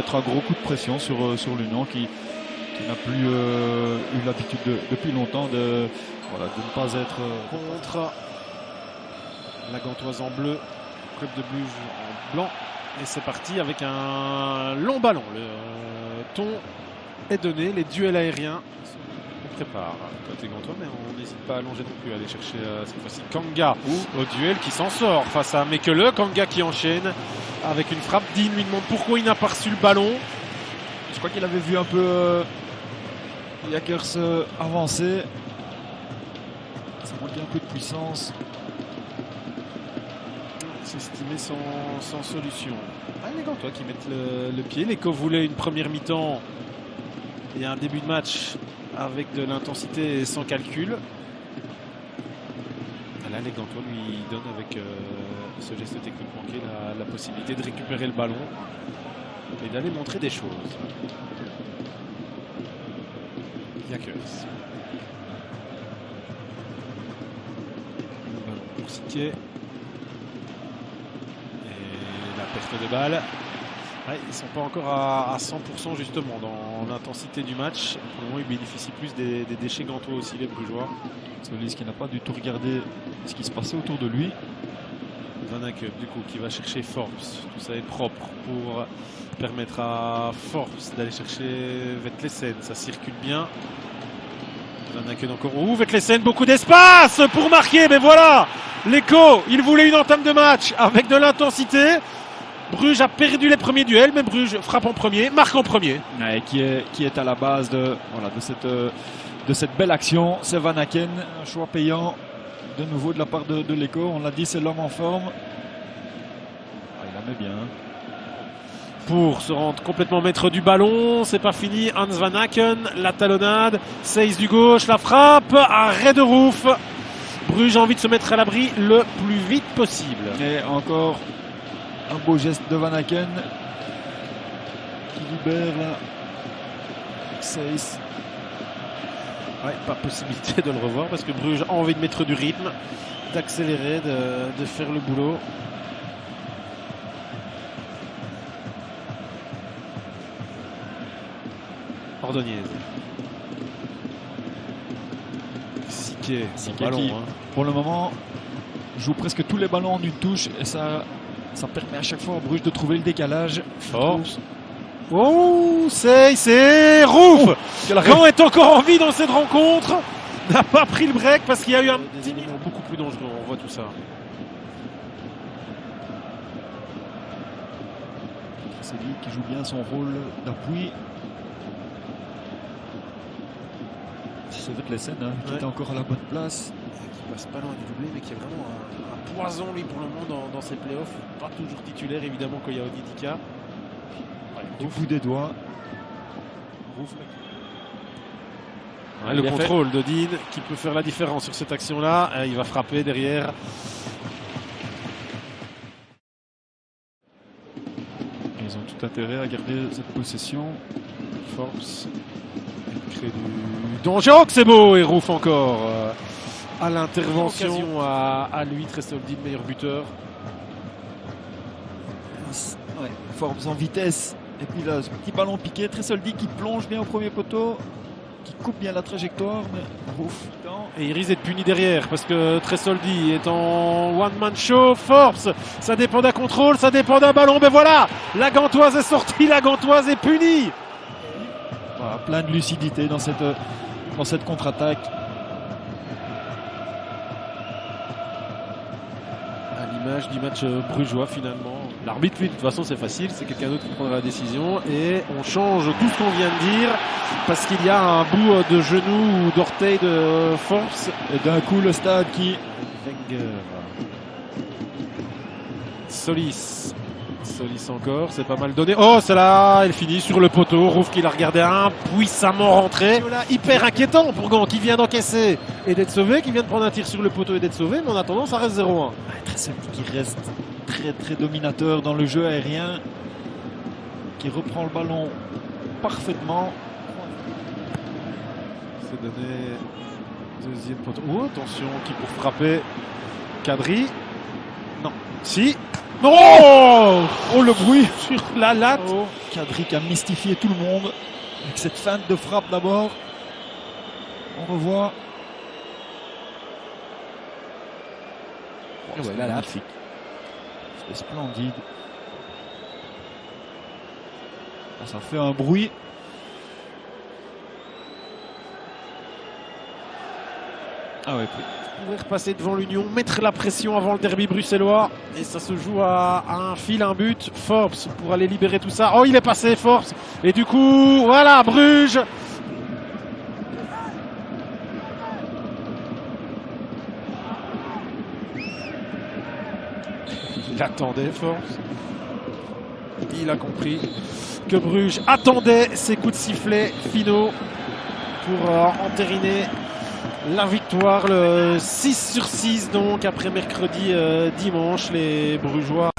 mettre un gros coup de pression sur l'Union qui n'a plus eu l'habitude depuis longtemps de ne pas être contre la Gantoise en bleu, club de Bruges en blanc. Et c'est parti avec un long ballon. Le ton est donné, les duels aériens. On prépare côté Gantois, mais on n'hésite pas à allonger non plus, à aller chercher cette fois-ci Kanga au duel qui s'en sort face à Mekele. Kanga qui enchaîne avec une frappe. Dean lui demande pourquoi il n'a pas reçu le ballon. Je crois qu'il avait vu un peu Yakers avancer. Ça manquait un peu de puissance. C'est estimé sans solution. Les Gantois qui mettent le pied. L'Eco voulait une première mi-temps et un début de match avec de l'intensité sans calcul. Là, les Gantois lui donnent avec ce geste technique manqué la possibilité de récupérer le ballon et d'aller montrer des choses. Yakers. Pour Siquier. La perte de balle. Ouais, ils ne sont pas encore à 100% justement dans l'intensité du match. Pour le moment, ils bénéficient plus des déchets gantois aussi, les Brugeois. Solis qui n'a pas du tout regardé ce qui se passait autour de lui. Van Aken, du coup, qui va chercher Forbes. Tout ça est propre pour permettre à Forbes d'aller chercher Vetlesen. Ça circule bien. Van Aken encore. Vetlesen, beaucoup d'espace pour marquer. Mais voilà, l'Eco, il voulait une entame de match avec de l'intensité. Bruges a perdu les premiers duels, mais Bruges frappe en premier, marque en premier. Ouais, qui est à la base de cette belle action. C'est Van Aken, un choix payant de nouveau de la part de l'Eco. On l'a dit, c'est l'homme en forme. Il la met bien. Pour se rendre complètement maître du ballon, c'est pas fini. Hans Van Aken, la talonnade, Seyss du gauche, la frappe, arrêt de Roof. Bruges a envie de se mettre à l'abri le plus vite possible. Et encore un beau geste de Van Aken qui libère là Seyss. Ouais, pas possibilité de le revoir parce que Bruges a envie de mettre du rythme, d'accélérer, de faire le boulot. Ordonniez. Siquier ballon, qui, hein. Pour le moment, joue presque tous les ballons en une touche et ça permet à chaque fois à Bruges de trouver le décalage. Force. Oh, c'est Roof. Gant est encore en vie dans cette rencontre. N'a pas pris le break parce qu'il y a eu un petit élément beaucoup plus dangereux. On voit tout ça. C'est lui qui joue bien son rôle d'appui. C'est Vetlesen qui était encore à la bonne place. Qui passe pas loin du doublé, mais qui est vraiment un poison lui pour le moment dans ses playoffs. Pas toujours titulaire évidemment quand il y a Onidika. Du bout des doigts. Le contrôle de Dean qui peut faire la différence sur cette action-là. Il va frapper derrière. Ils ont tout intérêt à garder cette possession. Forbes crée du danger. Oh, que c'est beau! Et Roof encore à l'intervention à lui. Tresoldi, meilleur buteur. Ouais, Forbes en vitesse. Et puis là, ce petit ballon piqué, Tresoldi qui plonge bien au premier poteau, qui coupe bien la trajectoire, mais Roof. Et il risque d'être puni derrière parce que Tresoldi est en one-man show. Forbes, ça dépend d'un contrôle, ça dépend d'un ballon. Mais voilà, la Gantoise est sortie, la Gantoise est punie. Voilà, plein de lucidité dans cette contre-attaque. À l'image du match brugeois finalement. L'arbitre, lui, de toute façon, c'est facile, c'est quelqu'un d'autre qui prendra la décision. Et on change tout ce qu'on vient de dire parce qu'il y a un bout de genou ou d'orteil de Forbes. Et d'un coup, le stade qui... Wenger. Solis encore, c'est pas mal donné. Oh, celle-là, elle finit sur le poteau. Roof qui l'a regardé impuissamment rentrer. Hyper inquiétant pour Gant qui vient d'encaisser et d'être sauvé, qui vient de prendre un tir sur le poteau et d'être sauvé. Mais en attendant, ça reste 0-1. Tresoldi qui reste très très dominateur dans le jeu aérien, qui reprend le ballon parfaitement. C'est donné deuxième poteau. Oh, attention, qui pour frapper Kadri. Non. Si. Oh, le bruit sur la latte. Oh. Kadri qui a mystifié tout le monde avec cette feinte de frappe d'abord. On revoit. Ouais, c'est là, magnifique. C'est splendide. Ça fait un bruit. Ah ouais, pourrait repasser devant l'Union, mettre la pression avant le derby bruxellois. Et ça se joue à un fil, un but. Forbes pour aller libérer tout ça. Oh, il est passé, Forbes. Et du coup, voilà, Bruges. Il attendait, Forbes. Il a compris que Bruges attendait ces coups de sifflet finaux pour entériner la victoire, le 6/6 donc après mercredi dimanche, les Brugeois.